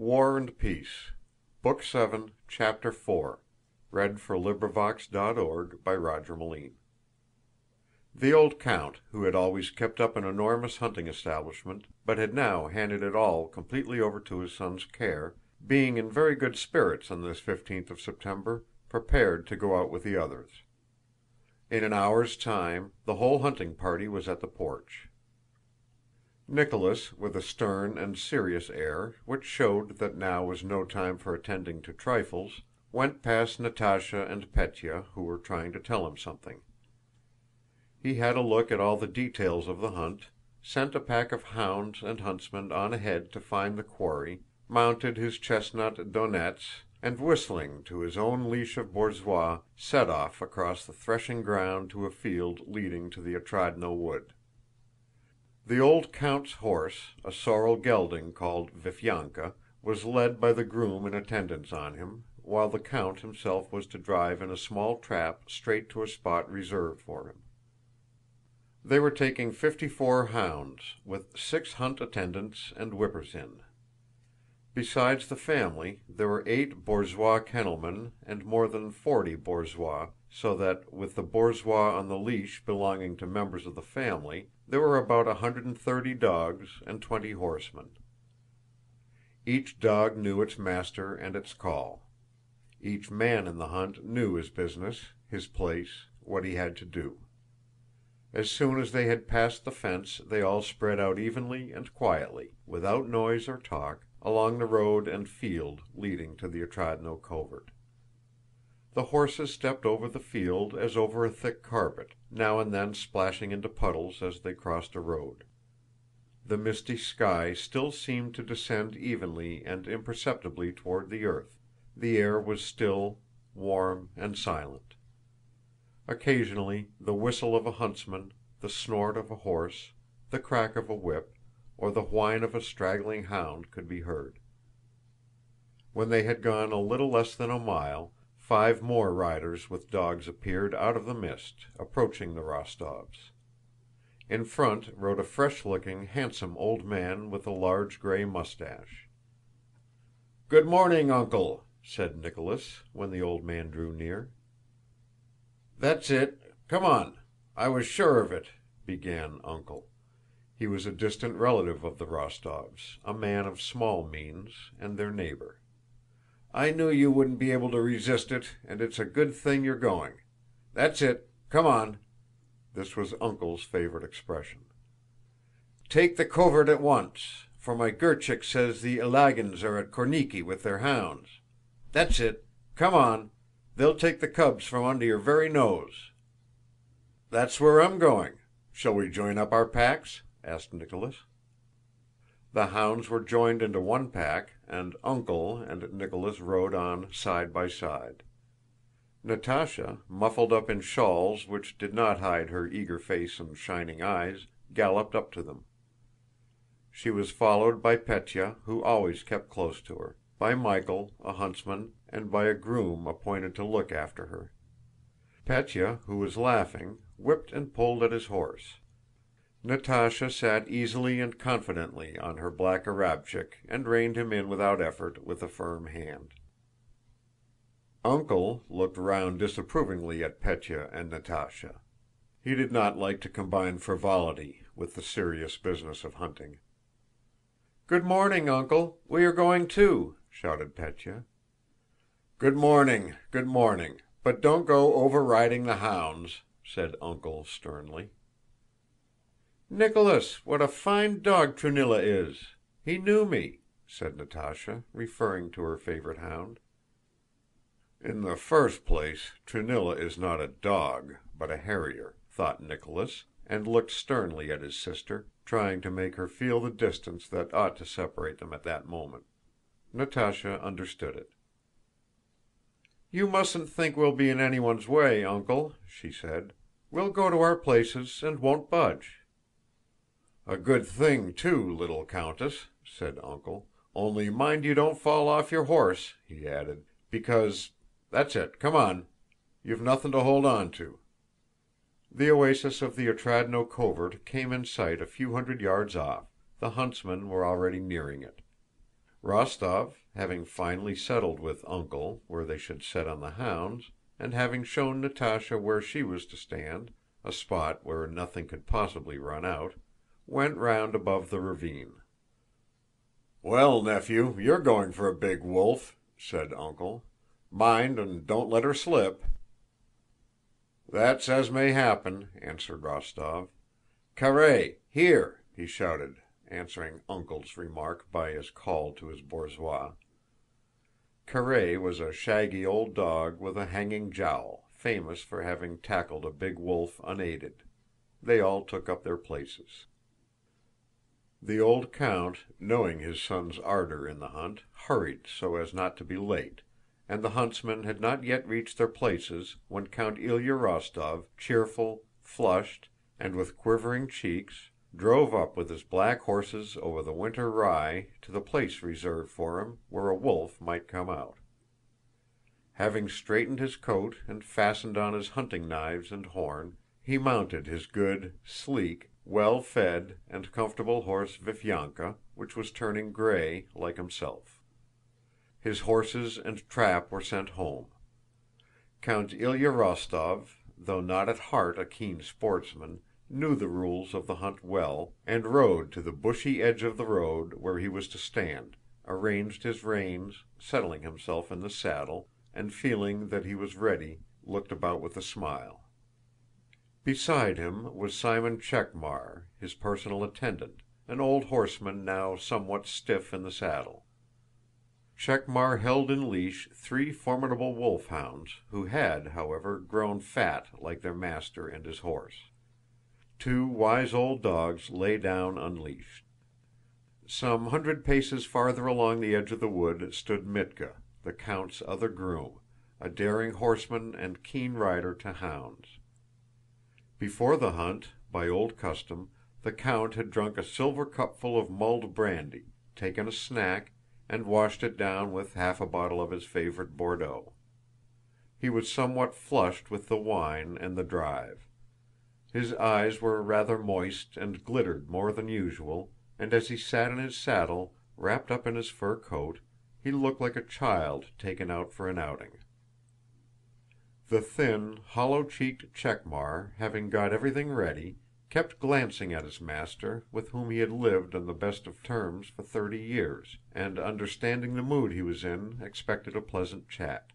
War and Peace, Book 7, Chapter 4. The old count, who had always kept up an enormous hunting establishment, but had now handed it all completely over to his son's care, being in very good spirits on this 15th of September, prepared to go out with the others. In an hour's time the whole hunting party was at the porch. Nicholas, with a stern and serious air, which showed that now was no time for attending to trifles, went past Natásha and Pétya, who were trying to tell him something. He had a look at all the details of the hunt, sent a pack of hounds and huntsmen on ahead to find the quarry, mounted his chestnut Donets, and whistling to his own leash of borzoi, set off across the threshing ground to a field leading to the Otrádnoe wood. The old count's horse, a sorrel gelding called Viflyanka, was led by the groom in attendance on him, while the count himself was to drive in a small trap straight to a spot reserved for him. They were taking 54 hounds, with 6 hunt attendants and whippers in. Besides the family, there were 8 borzoi kennelmen and more than 40 borzoi, so that, with the borzoi on the leash belonging to members of the family, there were about 130 dogs and 20 horsemen. Each dog knew its master and its call. Each man in the hunt knew his business, his place, what he had to do. As soon as they had passed the fence they all spread out evenly and quietly, without noise or talk, along the road and field leading to the Otrádnoe covert. The horses stepped over the field as over a thick carpet, now and then splashing into puddles as they crossed a road. The misty sky still seemed to descend evenly and imperceptibly toward the earth. The air was still, warm, and silent. Occasionally the whistle of a huntsman, the snort of a horse, the crack of a whip, or the whine of a straggling hound could be heard. When they had gone a little less than a mile, 5 more riders with dogs appeared out of the mist, approaching the Rostóvs. In front rode a fresh-looking, handsome old man with a large gray mustache. "Good morning, Uncle," said Nicholas, when the old man drew near. "That's it. Come on. I was sure of it," began Uncle. He was a distant relative of the Rostóvs, a man of small means, and their neighbor. "I knew you wouldn't be able to resist it, and it's a good thing you're going. That's it. Come on." This was "Uncle's" favorite expression. "Take the covert at once, for my Gurchik says the Ilágins are at Korniki with their hounds. That's it. Come on. They'll take the cubs from under your very nose." "That's where I'm going. Shall we join up our packs?" asked Nicholas. The hounds were joined into one pack, and "Uncle" and Nicholas rode on side by side. Natásha, muffled up in shawls which did not hide her eager face and shining eyes, galloped up to them. She was followed by Pétya, who always kept close to her, by Michael, a huntsman, and by a groom appointed to look after her. Pétya, who was laughing, whipped and pulled at his horse. Natásha sat easily and confidently on her black Arabchik and reined him in without effort, with a firm hand. "Uncle" looked round disapprovingly at Pétya and Natásha. He did not like to combine frivolity with the serious business of hunting. "Good morning, Uncle. We are going too," shouted Pétya. "Good morning, good morning, but don't go overriding the hounds," said "Uncle" sternly. "Nicholas, what a fine dog Trunilla is! He knew me," said Natásha, referring to her favorite hound. "In the first place, Trunilla is not a dog, but a harrier," thought Nicholas, and looked sternly at his sister, trying to make her feel the distance that ought to separate them at that moment. Natásha understood it. "You mustn't think we'll be in anyone's way, Uncle," she said. "We'll go to our places and won't budge." "A good thing too, little countess," said Uncle. "Only mind you don't fall off your horse," he added, "because... That's it, come on. You've nothing to hold on to." The oasis of the Otrádnoe covert came in sight a few hundred yards off. The huntsmen were already nearing it. Rostóv, having finally settled with "Uncle" where they should set on the hounds, and having shown Natásha where she was to stand, a spot where nothing could possibly run out, went round above the ravine. "Well, nephew, you're going for a big wolf," said "Uncle." "Mind and don't let her slip." "That's as may happen," answered Rostóv. "Karáy, here!" he shouted, answering "Uncle's" remark by his call to his borzoi. Karáy was a shaggy old dog with a hanging jowl, famous for having tackled a big wolf unaided. They all took up their places. The old count, knowing his son's ardor in the hunt, hurried so as not to be late, and the huntsmen had not yet reached their places when Count Ilyá Rostóv, cheerful, flushed, and with quivering cheeks, drove up with his black horses over the winter rye to the place reserved for him where a wolf might come out. Having straightened his coat and fastened on his hunting knives and horn, he mounted his good, sleek, well-fed, and comfortable horse Viflyanka, which was turning gray like himself. His horses and trap were sent home. Count Ilyá Rostóv, though not at heart a keen sportsman, knew the rules of the hunt well, and rode to the bushy edge of the road where he was to stand, arranged his reins, settling himself in the saddle, and feeling that he was ready, looked about with a smile. Beside him was Simon Chekmár, his personal attendant, an old horseman now somewhat stiff in the saddle. Chekmár held in leash three formidable wolfhounds who had, however, grown fat like their master and his horse. Two wise old dogs lay down unleashed. Some 100 paces farther along the edge of the wood stood Mítka, the count's other groom, a daring horseman and keen rider to hounds. Before the hunt, by old custom, the count had drunk a silver cupful of mulled brandy, taken a snack, and washed it down with half a bottle of his favorite Bordeaux. He was somewhat flushed with the wine and the drive. His eyes were rather moist and glittered more than usual, and as he sat in his saddle, wrapped up in his fur coat, he looked like a child taken out for an outing. The thin, hollow-cheeked Chekmár, having got everything ready, kept glancing at his master, with whom he had lived on the best of terms for 30 years, and understanding the mood he was in, expected a pleasant chat.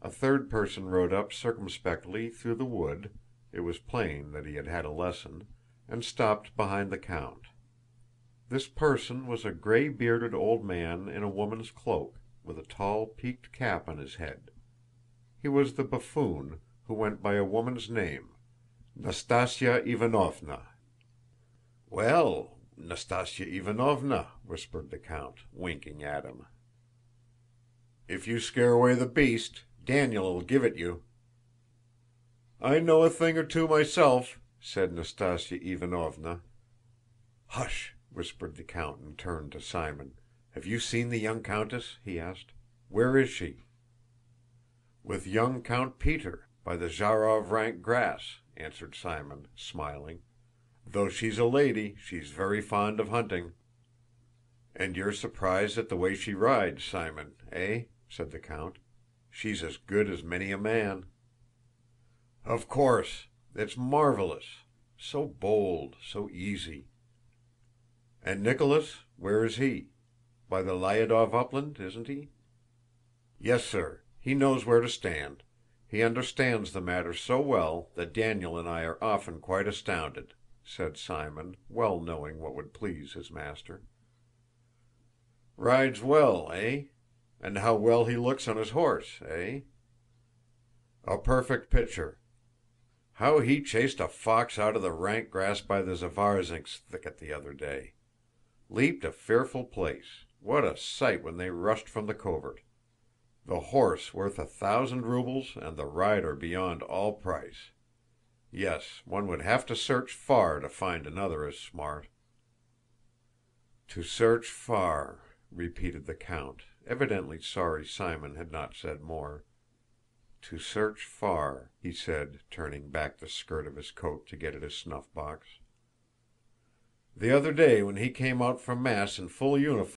A third person rode up circumspectly through the wood, it was plain that he had had a lesson, and stopped behind the count. This person was a gray-bearded old man in a woman's cloak, with a tall peaked cap on his head. He was the buffoon, who went by a woman's name, Nastásya Ivánovna. "Well, Nastásya Ivánovna," whispered the count, winking at him. "If you scare away the beast, Daniel'll give it you." "I know a thing or two myself," said Nastásya Ivánovna. "Hush!" whispered the count and turned to Simon. "Have you seen the young countess?" he asked. "Where is she?" "With young Count Peter, by the Zharov rank grass," answered Simon, smiling. "Though she's a lady, she's very fond of hunting." "And you're surprised at the way she rides, Simon, eh?" said the count. "She's as good as many a man." "Of course. It's marvelous. So bold, so easy." "And Nicholas, where is he? By the Lyádov upland, isn't he?" "Yes, sir. He knows where to stand. He understands the matter so well that Daniel and I are often quite astounded," said Simon, well knowing what would please his master. "Rides well, eh? And how well he looks on his horse, eh?" "A perfect picture. How he chased a fox out of the rank grass by the Zavarzynks thicket the other day! Leaped a fearful place. What a sight when they rushed from the covert! The horse worth 1,000 rubles and the rider beyond all price. Yes, one would have to search far to find another as smart." "To search far," repeated the count, evidently sorry Simon had not said more. "To search far," he said, turning back the skirt of his coat to get at his snuff-box. "The other day when he came out from mass in full uniform